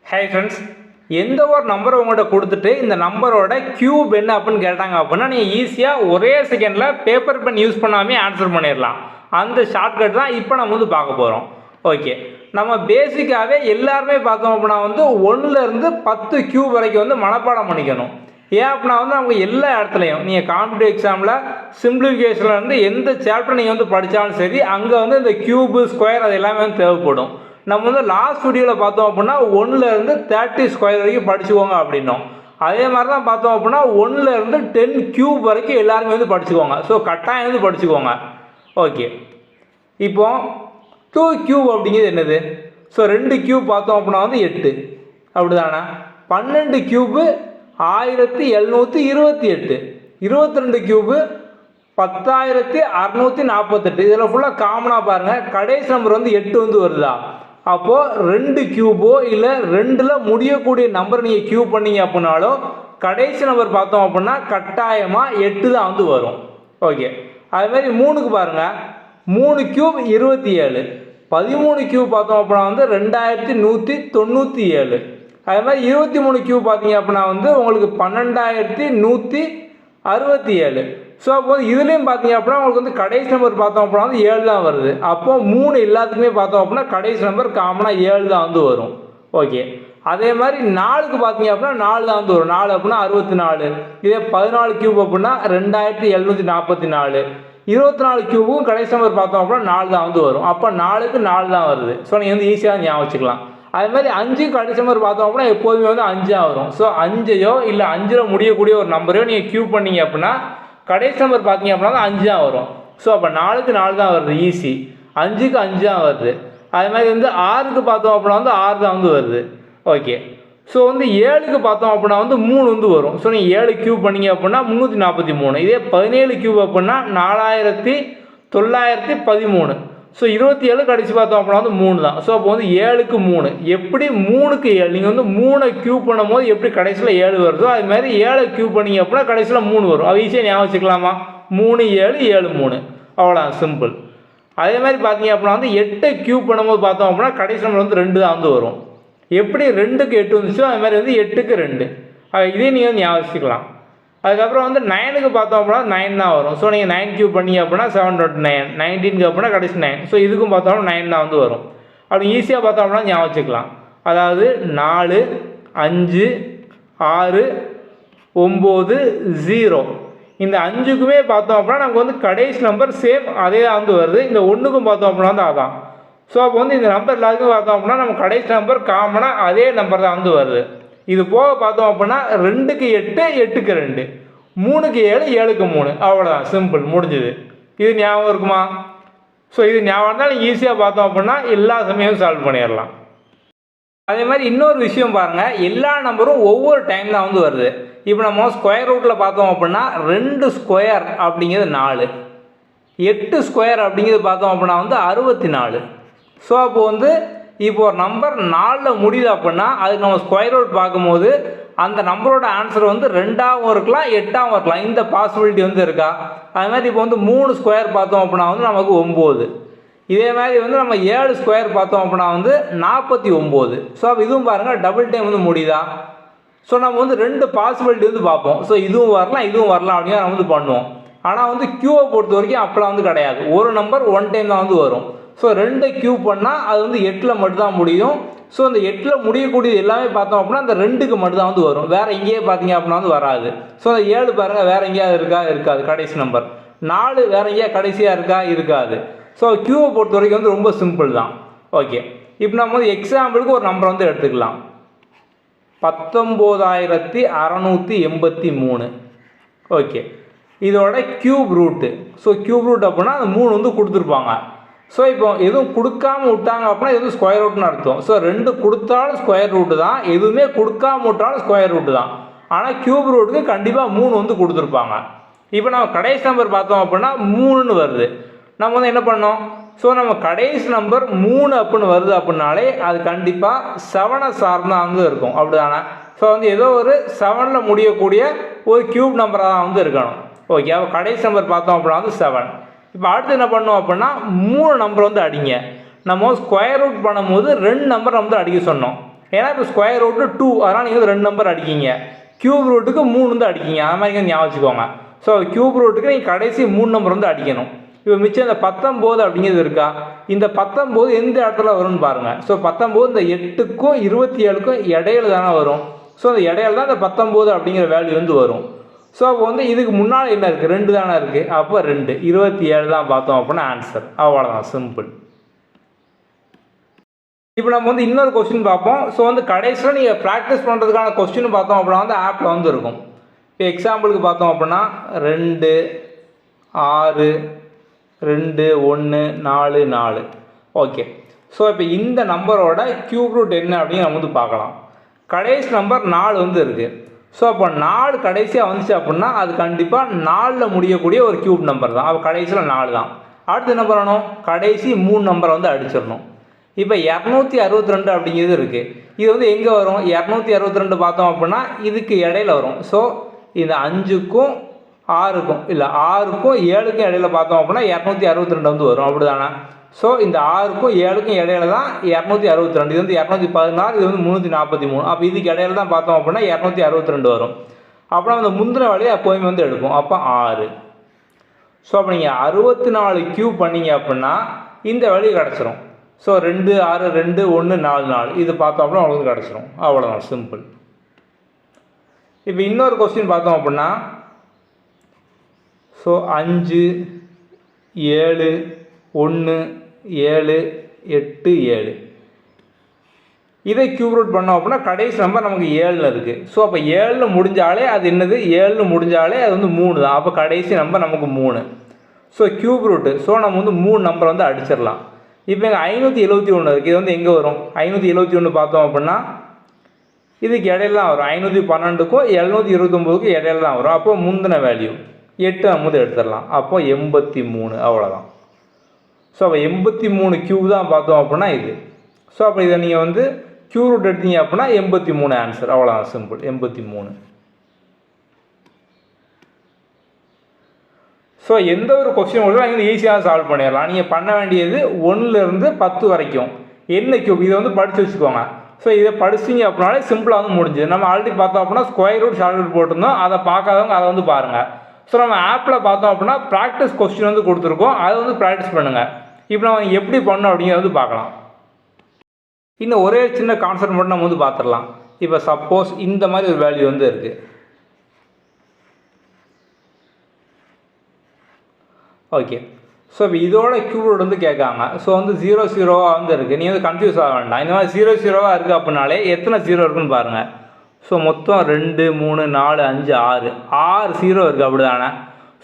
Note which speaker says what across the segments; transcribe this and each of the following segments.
Speaker 1: Hi friends, எந்த ஒரு நம்பரை உங்கள்கிட்ட கொடுத்துட்டு இந்த நம்பரோட கியூப் என்ன அப்படின்னு கேட்டாங்க அப்படின்னா நீங்கள் ஈஸியாக ஒரே செகண்டில் பேப்பர் பென் யூஸ் பண்ணாமே ஆன்சர் பண்ணிடலாம். அந்த ஷார்ட்கட் தான் இப்போ நம்ம பார்க்க போகிறோம். ஓகே, நம்ம பேசிக்காகவே எல்லாருமே பார்த்தோம் அப்படின்னா 1லேருந்து 10 கியூப் வரைக்கும் மனப்பாடம் பண்ணிக்கணும். ஏன் அப்படின்னா நமக்கு எல்லா இடத்துலையும் நீங்கள் காம்படிட்டிவ் எக்ஸாமில் சிம்பிளிஃபிகேஷன்லேருந்து எந்த சாப்டர் நீங்கள் படித்தாலும் சரி, அங்கே இந்த கியூபு ஸ்கொயர் அது எல்லாமே தேவைப்படும். நம்ம லாஸ்ட் வீடியோவில் பார்த்தோம் அப்படின்னா 1லேருந்து 30 ஸ்கொயர் வரைக்கும் படிச்சுக்கோங்க அப்படின்னோம். அதே மாதிரி தான் பார்த்தோம் அப்படின்னா 1லேருந்து 10 கியூப் வரைக்கும் எல்லாருமே படிச்சுக்கோங்க. ஸோ கட்டாயம் படிச்சுக்கோங்க. ஓகே, இப்போ 2 கியூப் அப்படிங்கிறது என்னது? ஸோ 2 கியூப் பார்த்தோம் அப்படின்னா 8 அப்படிதானே. 12 கியூபு 1728, 22 கியூபு 10648. இதில் ஃபுல்லாக காமனாக பாருங்கள், கடைசி நம்பர் 8 வருதா? அப்போது 2 கியூபோ இல்லை 2ல் முடியக்கூடிய நம்பர் நீங்கள் கியூப் பண்ணீங்க அப்படின்னாலோ கடைசி நம்பர் பார்த்தோம் அப்படின்னா கட்டாயமாக 8 தான் வரும். ஓகே, அதுமாதிரி 3க்கு பாருங்கள், 3 கியூப் 27, 13 கியூப் பார்த்தோம் அப்படின்னா 2197. அது மாதிரி 23 கியூப் பார்த்தீங்க அப்படின்னா உங்களுக்கு 12167. ஸோ அப்போ இதுலேயும் பார்த்தீங்க அப்படின்னா உங்களுக்கு கடைசி நம்பர் பார்த்தோம் அப்படின்னா 7 தான் வருது. அப்போது 3 எல்லாத்துக்குமே பார்த்தோம் அப்படின்னா கடைசி நம்பர் காமனாக 7 தான் வரும். ஓகே, அதே மாதிரி 4க்கு பார்த்தீங்க அப்படின்னா 4 தான் வரும். 4 அப்படின்னா 64. இதே 14 கியூப் அப்படின்னா 2744. 24 கியூபுக்கும் கடைசி நம்பர் பார்த்தோம் அப்படின்னா 4 தான் வரும். அப்போ 4க்கு 4 தான் வருது. ஸோ நீங்கள் ஈஸியாக ஞாபகம் வச்சுக்கலாம். அது மாதிரி 5 கடைசி நம்பர் பார்த்தோம் அப்படின்னா எப்போதுமே 5 தான் வரும். ஸோ 5ஐயோ இல்லை 5ல் முடியக்கூடிய ஒரு நம்பரையோ நீங்கள் கியூப் பண்ணீங்க அப்படின்னா கடைசி நம்பர் பார்த்தீங்க அப்படின்னா 5 தான் வரும். ஸோ அப்போ 4க்கு 4 தான் வருது, ஈஸி. 5க்கு 5 தான் வருது. அது மாதிரி 6க்கு பார்த்தோம் அப்படின்னா 6 தான் வருது. ஓகே, ஸோ 7க்கு பார்த்தோம் அப்படின்னா 3 வரும். ஸோ நீங்கள் 7 கியூப் பண்ணீங்க அப்படின்னா 343. இதே 17 கியூப் அப்படின்னா 4913. ஸோ 27 கடைசி பார்த்தோம் அப்படின்னா 3 தான். ஸோ அப்போ 7க்கு 3. எப்படி 3க்கு 7 நீங்கள் 3 கியூப் பண்ணும் போது எப்படி கடைசியில் 7 வருதோ அது மாதிரி 7 கியூப் பண்ணிங்க அப்படின்னா கடைசியில் 3 வரும். அது ஈஸியாக ஞாபகம் வச்சுக்கலாமா? 3 7 7 3, அவ்வளோதான், சிம்பிள். அதே மாதிரி பார்த்தீங்க அப்படின்னா 8 கியூப் பண்ணும்போது பார்த்தோம் அப்படின்னா கடைசி நம்பர் 2 தான் வரும். எப்படி 2க்கு 8 வந்துச்சோ அது மாதிரி 8க்கு 2. இதே நீங்கள் ஞாபகம் வச்சுக்கலாம். அதுக்கப்புறம் 9க்கு பார்த்தோம் அப்படின்னா 9 தான் வரும். ஸோ நீங்கள் 9 கியூப் பண்ணீங்க அப்படின்னா 729. 19க்கு அப்படின்னா கடைசி 9. ஸோ இதுக்கும் பார்த்தோம்னா 9 தான் வரும். அப்படி ஈஸியாக பார்த்தோம் அப்படின்னா ஞாபகம் வச்சுக்கலாம். அதாவது 4 5 6 9 0. இந்த 5க்குமே பார்த்தோம் அப்படின்னா நமக்கு கடைசி நம்பர் சேம் அதே தான் வருது. இந்த 1க்கும் பார்த்தோம் அப்படின்னா அதான். ஸோ அப்போ இந்த நம்பர் எல்லாத்துக்கும் பார்த்தோம் அப்படின்னா நம்ம கடைசி நம்பர் காமனாக அதே நம்பர் தான் வருது. இது போக பார்த்தோம் அப்படின்னா 2க்கு 8 8க்கு 2, 3க்கு 7 7க்கு 3, அவ்வளோதான், சிம்பிள், முடிஞ்சுது. இது ஞாபகம் இருக்குமா? ஸோ இது ஞாபகம் இருந்தால் நீங்கள் ஈஸியாக பார்த்தோம் அப்படின்னா எல்லா சமயமும் சால்வ் பண்ணிடலாம். அதே மாதிரி இன்னொரு விஷயம் பாருங்கள், எல்லா நம்பரும் ஒவ்வொரு டைம் தான் வருது. இப்போ நம்ம ஸ்கொயர் ரூட்டில் பார்த்தோம் அப்படின்னா 2 ஸ்கொயர் அப்படிங்கிறது 4, 8 ஸ்கொயர் அப்படிங்கிறது பார்த்தோம் அப்படின்னா 64. ஸோ அப்போது இப்போ ஒரு நம்பர் 4ல் முடியுது அப்படின்னா அதுக்கு நம்ம ஸ்கொயர் ரூட் பார்க்கும்போது அந்த நம்பரோட ஆன்சர் 2ஆகவும் இருக்கலாம் 8ஆகவும் இருக்கலாம். இந்த பாசிபிலிட்டி இருக்கா? அது மாதிரி இப்போ 3 ஸ்கொயர் பார்த்தோம் அப்படின்னா நமக்கு 9. இதே மாதிரி நம்ம 7 ஸ்கொயர் பார்த்தோம் அப்படின்னா 49. ஸோ அப்போ இதுவும் பாருங்கள் டபுள் டைம் முடியுதா? ஸோ நம்ம 2 பாசிபிலிட்டி பார்ப்போம். ஸோ இதுவும் வரலாம் இதுவும் வரலாம் அப்படின்னு நம்ம பண்ணுவோம். ஆனால் கியூவை பொறுத்த வரைக்கும் அப்போலாம் கிடையாது. ஒரு நம்பர் 1 டைம் தான் வரும். ஸோ 2 கியூப் பண்ணால் அது 8ல் மட்டும்தான் முடியும். ஸோ அந்த 8ல் முடியக்கூடியது எல்லாமே பார்த்தோம் அப்படின்னா அந்த 2க்கு மட்டும்தான் வரும். வேறு எங்கேயே பார்த்தீங்க அப்படின்னா வராது. ஸோ அந்த 7 பாருங்கள் வேறு எங்கேயாவது இருக்கா? இருக்காது, கடைசி நம்பர். 4 வேறு எங்கேயா கடைசியாக இருக்கா? இருக்காது. ஸோ கியூவை பொறுத்த வரைக்கும் ரொம்ப சிம்பிள் தான். ஓகே, இப்போ நம்ம எக்ஸாம்பிளுக்கு ஒரு நம்பர் எடுத்துக்கலாம். 19683. ஓகே, இதோட cube root. So cube root அப்படின்னா அந்த 3 கொடுத்துருப்பாங்க. ஸோ இப்போ எதுவும் கொடுக்காம விட்டாங்க அப்படின்னா எதுவும் ஸ்கொயர் ரூட்னு அர்த்தம். ஸோ 2 கொடுத்தாலும் ஸ்கொயர் ரூட்டு தான், எதுவுமே கொடுக்காம விட்டாலும் ஸ்கொயர் ரூட்டு தான். ஆனால் கியூப் ரூட்டுக்கு கண்டிப்பாக 3 கொடுத்துருப்பாங்க. இப்போ நம்ம கடைசி நம்பர் பார்த்தோம் அப்படின்னா 3ன்னு வருது. நம்ம என்ன பண்ணோம்? ஸோ நம்ம கடைசி நம்பர் 3 அப்படின்னு வருது அப்படின்னாலே அது கண்டிப்பாக 7 சார்ந்து இருக்கும், அப்படி தானே? ஸோ ஏதோ ஒரு 7ல் முடியக்கூடிய ஒரு கியூப் நம்பராக தான் இருக்கணும். ஓகே, அப்போ கடைசி நம்பர் பார்த்தோம் அப்படின்னா 7. இப்போ அடுத்து என்ன பண்ணோம் அப்படின்னா 3 நம்பர் அடிங்க. நம்ம ஸ்கொயர் ரூட் பண்ணும்போது 2 நம்பர் அடிக்க சொன்னோம். ஏன்னா இப்போ ஸ்கொயர் ரூட்டு 2, அதனால் நீங்கள் வந்து 2 நம்பர் அடிக்கிங்க. க்யூப் ரூட்டுக்கு 3 வந்து அடிக்கிங்க. அது மாதிரி ஞாபகம் வச்சுக்கோங்க. ஸோ க்யூப் ரூட்டுக்கு நீங்கள் கடைசி 3 நம்பர் வந்து அடிக்கணும். இப்போ மிச்சம் இந்த 19 அப்படிங்கிறது இருக்கா, இந்த 19 எந்த இடத்துல வரும்னு பாருங்கள். ஸோ 19 இந்த 8க்கும் 27க்கும் இடையில தானே வரும். ஸோ அந்த இடையில தான் இந்த 19 அப்படிங்கிற வேல்யூ வந்து வரும். ஸோ அப்போ வந்து இதுக்கு முன்னால் என்ன இருக்குது, 2 தானே இருக்குது. அப்போ 2 27 தான் பார்த்தோம் அப்படின்னா ஆன்சர். அவ்வளோதான், சிம்பிள். இப்போ நம்ம வந்து இன்னொரு கொஸ்டின் பார்ப்போம். ஸோ வந்து கடைசியில் நீங்கள் ப்ராக்டிஸ் பண்ணுறதுக்கான கொஸ்டின் பார்த்தோம் அப்படின்னா வந்து ஆப்பில் வந்து இருக்கும். இப்போ எக்ஸாம்பிளுக்கு பார்த்தோம் அப்படின்னா 2 6 2 1 4 4. ஓகே. ஸோ இப்போ இந்த நம்பரோட க்யூப் ரூட் என்ன அப்படின்னு நம்ம வந்து பார்க்கலாம். கடைசி நம்பர் 4 வந்து இருக்குது. ஸோ அப்போ 4 கடைசியாக வந்துச்சு அப்படின்னா அது கண்டிப்பாக 4ல் முடியக்கூடிய ஒரு க்யூப் நம்பர் தான். அப்போ கடைசியில் 4 தான். அடுத்து என்ன பண்ணணும், கடைசி 3 நம்பரை வந்து அடிச்சிடணும். இப்போ 262 அப்படிங்கிறது இருக்குது. இது வந்து எங்கே வரும், 262 பார்த்தோம் அப்படின்னா இதுக்கு இடையில வரும். ஸோ இந்த 5க்கும் 6க்கும் இல்லை 6க்கும் 7க்கும் இடையில பார்த்தோம் அப்படின்னா 262 வந்து வரும். அப்படி தானே. ஸோ இந்த 6க்கும் 7க்கும் இடையில தான் 262. இது வந்து 216, இது வந்து 343. அப்போ இதுக்கு இடையில தான் பார்த்தோம் அப்படின்னா 262 வரும். அப்புறம் அந்த முந்தின வழியை எப்போதுமே வந்து எடுக்கும். அப்போ 6. ஸோ அப்போ நீங்கள் 64 க்யூப் பண்ணீங்க அப்படின்னா இந்த வழி கிடச்சிரும். ஸோ 2 6 2 1 4 4 இது பார்த்தோம் அப்படின்னா உங்களுக்கு கிடச்சிரும். அவ்வளோதான், சிம்பிள். இப்போ இன்னொரு கொஸ்டின் பார்த்தோம் அப்படின்னா ஸோ 5 7 1 7 8 7 இதை க்யூப் ரூட் பண்ணோம் அப்படின்னா கடைசி நம்பர் நமக்கு 7ல் இருக்குது. ஸோ அப்போ 7ல் முடிஞ்சாலே அது என்னது, 7ல் முடிஞ்சாலே அது வந்து 3 தான். அப்போ கடைசி நம்பர் நமக்கு 3. So cube route. ஸோ நம்ம வந்து 3 நம்பர் வந்து அடிச்சிடலாம். இப்போ எங்கள் 571 இருக்குது. இது வந்து எங்கே வரும், 571 பார்த்தோம் அப்படின்னா இதுக்கு இடையில தான் வரும். 512க்கும் 729க்கும் இடையில தான் வரும். அப்போ முந்தின வேல்யூ 8 நம்ம வந்து எடுத்துடலாம். அப்போ 83. அவ்வளோதான். ஸோ அப்போ 83 க்யூப் தான் பார்த்தோம் அப்படின்னா இது. ஸோ அப்போ இதை நீங்கள் வந்து க்யூப் ரூட் எடுத்தீங்க அப்படின்னா 83 ஆன்சர். அவ்வளோதான், சிம்பிள். 83. ஸோ எந்த ஒரு கொஸ்டின் கொடுத்தாலும் நீங்கள் ஈஸியாக சால்வ் பண்ணிடலாம். நீங்கள் பண்ண வேண்டியது 1லேருந்து 10 வரைக்கும் என்ன க்யூப் இதை வந்து படித்து வச்சுக்கோங்க. ஸோ இதை படிச்சிங்க அப்படின்னாலே சிம்பிளாக வந்து முடிஞ்சுது. நம்ம ஆல்ரெடி பார்த்தோம் அப்படின்னா ஸ்கொயர் ரூட் ஷார்ட் ரூட் போட்டிருந்தோம். அதை பார்க்காதவங்க அதை வந்து பாருங்கள். ஸோ நம்ம ஆப்பில் பார்த்தோம் அப்படின்னா ப்ராக்டிஸ் கொஸ்டின் வந்து கொடுத்துருக்கோம். அதை வந்து ப்ராக்டிஸ் பண்ணுங்கள். இப்போ நம்ம எப்படி பண்ணணும் அப்படிங்கிறத வந்து பார்க்கலாம். இன்னும் ஒரே சின்ன கான்செப்ட் மட்டும் நம்ம வந்து பார்த்துடலாம். இப்போ சப்போஸ் இந்த மாதிரி ஒரு வேல்யூ வந்து இருக்குது. ஓகே. ஸோ இப்போ இதோட க்யூப் ரூட் வந்து கேட்காங்க. ஸோ வந்து 0 0வாக வந்து இருக்குது. நீங்கள் வந்து கன்ஃபியூஸ் ஆக வேண்டாம். இந்த மாதிரி 0 0வாக இருக்குது அப்படின்னாலே எத்தனை 0 இருக்குன்னு பாருங்கள். ஸோ மொத்தம் 2 3 4 5 6 0 இருக்குது. அப்படி தானே.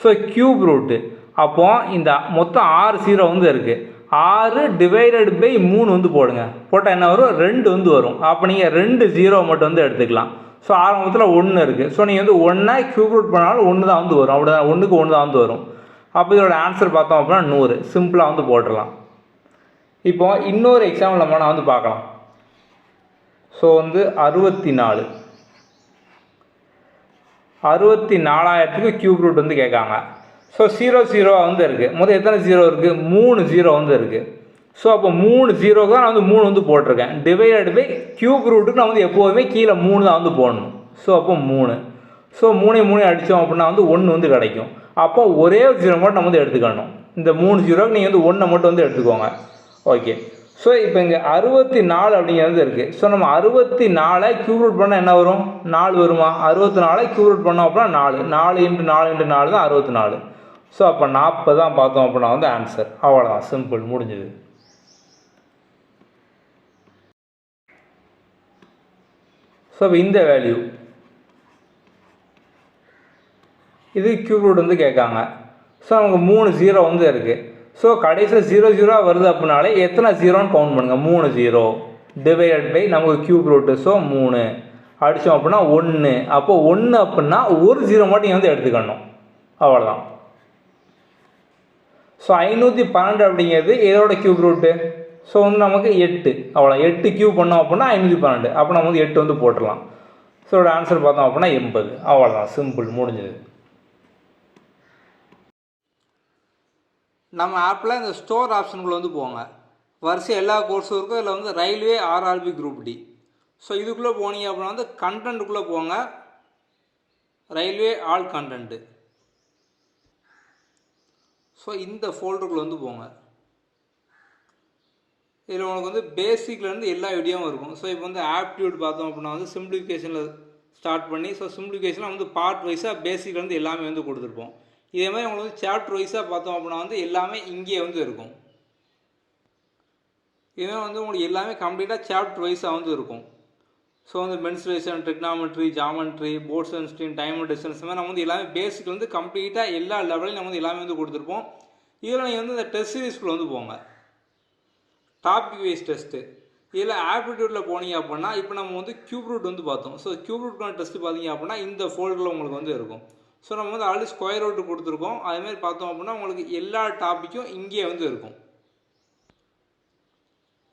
Speaker 1: ஸோ க்யூப் ரூட்டு அப்போது இந்த மொத்தம் 6 0 வந்து இருக்குது. 6 டிவைடட் பை 3 வந்து போடுங்க. போட்டால் என்ன வரும், 2 வந்து வரும். அப்போ நீங்கள் 2 0 மட்டும் வந்து எடுத்துக்கலாம். ஸோ ஆரம்பத்தில் 1 இருக்குது. ஸோ நீங்கள் வந்து 1 க்யூப் ரூட் பண்ணாலும் 1 தான் வந்து வரும். அப்படி தான் 1க்கு 1 தான் வந்து வரும். அப்போ இதோட ஆன்சர் பார்த்தோம் அப்படின்னா 100. சிம்பிளாக வந்து போட்டுடலாம். இப்போ இன்னொரு எக்ஸாம்பிள் நம்ம வந்து பார்க்கலாம். ஸோ வந்து 64 64,000க்கு க்யூப் ரூட் வந்து கேட்காங்க. ஸோ 0 0 வந்து இருக்குது. முதல் எத்தனை 0 இருக்குது, 3 0 வந்து இருக்குது. ஸோ அப்போ 3 0க்கு தான் நான் வந்து 3 வந்து போட்டிருக்கேன். டிவைடட் பை க்யூப் ரூட்டுக்கு நான் வந்து எப்போதுமே கீழே 3 தான் வந்து போடணும். ஸோ அப்போ 3. ஸோ 3 அடித்தோம் அப்படின்னா வந்து 1 வந்து கிடைக்கும். அப்போ ஒரே ஒரு 0 மட்டும் நம்ம வந்து எடுத்துக்கணும். இந்த 3 0க்கு நீங்கள் வந்து 1 மட்டும் வந்து எடுத்துக்கோங்க. ஓகே. ஸோ இப்போ இங்கே 64 அப்படிங்கிறது இருக்குது. ஸோ நம்ம 64 க்யூப் ரூட் பண்ணால் என்ன வரும், 4 வருமா. 64 க்யூப் ரூட் பண்ணோம் அப்படின்னா 4 4 × 4 × 4 தான் 64. ஸோ அப்போ 40 தான் பார்த்தோம் அப்படின்னா வந்து ஆன்சர். அவ்வளோதான், சிம்பிள், முடிஞ்சுது. ஸோ இப்போ இந்த வேல்யூ இது க்யூப் ரூட் வந்து கேட்காங்க. ஸோ நமக்கு 3 0 வந்து இருக்குது. ஸோ கடைசியில் 0 0 வருது அப்படின்னாலே எத்தனை 0ன்னு கவுண்ட் பண்ணுங்கள். 3 0 டிவைடட் பை நமக்கு க்யூப் ரூட்டு. ஸோ 3 அடித்தோம் அப்படின்னா 1. அப்போ 1 அப்படின்னா ஒரு 0 மட்டும் நீங்கள் வந்து எடுத்துக்கணும். அவ்வளோதான். ஸோ 512 அப்படிங்கிறது எதோட க்யூப் ரூட்டு. ஸோ வந்து நமக்கு 8. அவ்வளோ 8 க்யூப் பண்ணோம் அப்படின்னா 512. அப்போ நம்ம வந்து 8 வந்து போட்டுடலாம். ஸோ இதோட ஆன்சர் பார்த்தோம் அப்படின்னா 80. அவ்வளோதான், சிம்பிள், முடிஞ்சது. நம்ம ஆப்பில் இந்த ஸ்டோர் ஆப்ஷனுக்குள்ள வந்து போங்க. வரிசை எல்லா கோர்ஸும் இருக்கும். இதில் வந்து railway RRB group D. So இதுக்குள்ளே போனீங்க அப்படின்னா வந்து கண்டென்ட்டுக்குள்ளே போங்க, ரயில்வே ஆல் கண்டென்ட்டு. ஸோ இந்த ஃபோல்டருக்குள்ளே வந்து போங்க. இதில் உனக்கு வந்து பேசிக்லேருந்து எல்லா வீடியோவும் இருக்கும். ஸோ இப்போ வந்து ஆப்டிடியூட் பார்த்தோம் அப்படின்னா வந்து சிம்பிளிஃபிகேஷனில் ஸ்டார்ட் பண்ணி, ஸோ சிம்பிளிஃபிகேஷனில் வந்து பார்ட் வைஸாக பேசிக்லேருந்து எல்லாமே வந்து கொடுத்துருப்போம். இதே மாதிரி உங்களுக்கு வந்து சாப்டர் வைஸாக பார்த்தோம் அப்படின்னா வந்து எல்லாமே இங்கே வந்து இருக்கும். இதே வந்து உங்களுக்கு எல்லாமே கம்ப்ளீட்டாக சாப்டர் வைஸாக வந்து இருக்கும். ஸோ வந்து mensuration, trigonometry, geometry, boats and stream, time and distance மாதிரி நம்ம வந்து எல்லாமே பேசிக் வந்து கம்ப்ளீட்டாக எல்லா லெவலையும் நம்ம வந்து எல்லாமே வந்து கொடுத்துருப்போம். இதில் நீங்கள் வந்து இந்த டெஸ்ட் சீரிஸ்குள்ளே வந்து போங்க, டாபிக் வைஸ் டெஸ்ட்டு. இதில் ஆப்டிடியூட்டில் போனீங்க அப்படின்னா இப்போ நம்ம வந்து கியூப் ரூட் வந்து பார்த்தோம். ஸோ கியூப் ரூட்கான டெஸ்ட்டு பார்த்தீங்க அப்படின்னா இந்த ஃபோல்டரில் உங்களுக்கு வந்து இருக்கும். ஸோ நம்ம வந்து ஆல்ரெடி ஸ்கொயர் ரூட் கொடுத்துருக்கோம். அதேமாதிரி பார்த்தோம் அப்படின்னா உங்களுக்கு எல்லா டாப்பிக்கும் இங்கே வந்து இருக்கும்.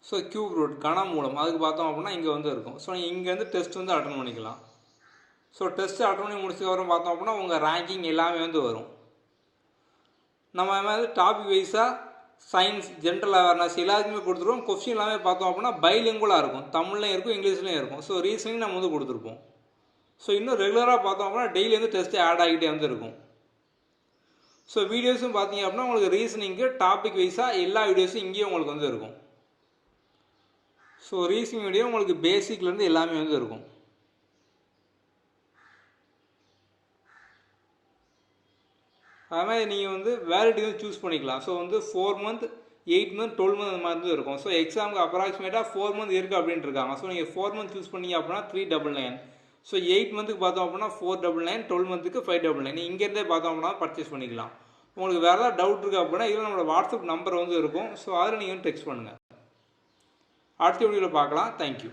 Speaker 1: ஸோ கியூப் ரூட் கனமூலம் அதுக்கு பார்த்தோம் அப்படின்னா இங்கே வந்து இருக்கும். ஸோ நீங்கள் இங்கேருந்து டெஸ்ட் வந்து அட்டன் பண்ணிக்கலாம். ஸோ டெஸ்ட்டு அட்டன் பண்ணி முடிச்சதுக்கப்புறம் பார்த்தோம் அப்படின்னா உங்கள் ரேங்கிங் எல்லாமே வந்து வரும். நம்ம மாதிரி டாபிக் வைஸாக சயின்ஸ், ஜென்ரல் அவேர்னஸ் எல்லாத்துக்குமே கொடுத்துருவோம். கொஸ்டின் எல்லாமே பார்த்தோம் அப்படின்னா பைலிங்குவலாக இருக்கும், தமிழ்லையும் இருக்கும், இங்கிலீஷ்லையும் இருக்கும். ஸோ ரீசனிங் நம்ம வந்து கொடுத்துருப்போம். ஸோ இன்னும் ரெகுலராக பார்த்தோம் அப்படின்னா டெய்லி வந்து டெஸ்ட்டு ஆட் ஆகிட்டே வந்து இருக்கும். ஸோ வீடியோஸும் பார்த்தீங்க அப்படின்னா உங்களுக்கு ரீசனிங்கு டாபிக் வைஸாக எல்லா வீடியோஸும் இங்கேயும் உங்களுக்கு வந்து இருக்கும். ஸோ ரீசனிங் வீடியோ உங்களுக்கு பேசிக்லேருந்து எல்லாமே வந்து இருக்கும். அதுமாதிரி நீங்கள் வந்து வேலிடிட்டி வந்து சூஸ் பண்ணிக்கலாம். ஸோ வந்து 4 மந்த், 8 மந்த், 12 மந்த் அந்த மாதிரி இருக்கும். ஸோ எக்ஸாமுக்கு அப்ராக்சிமேட்டாக 4 மந்த் இருக்குது அப்படின்ட்டு இருக்காங்க. ஸோ நீங்கள் 4 மந்த் சூஸ் பண்ணீங்க அப்படின்னா 399. ஸோ 8 மந்த்துக்கு பார்த்தோம் அப்படின்னா 499, 12 மந்த்துக்கு 599. நீங்கள் இங்கேருந்தே பார்த்தோம் அப்படின்னா பர்ச்சேஸ் பண்ணிக்கலாம். உங்களுக்கு வேறு ஏதாவது டவுட் இருக்குது அப்படின்னா இதில் நம்மளோட வாட்ஸ்அப் நம்பர் வந்து இருக்கும். ஸோ அதில் நீங்கள் வந்து டெக்ஸ்ட் பண்ணுங்கள். அடுத்த வீடியோவில் பார்க்கலாம். தேங்க்யூ.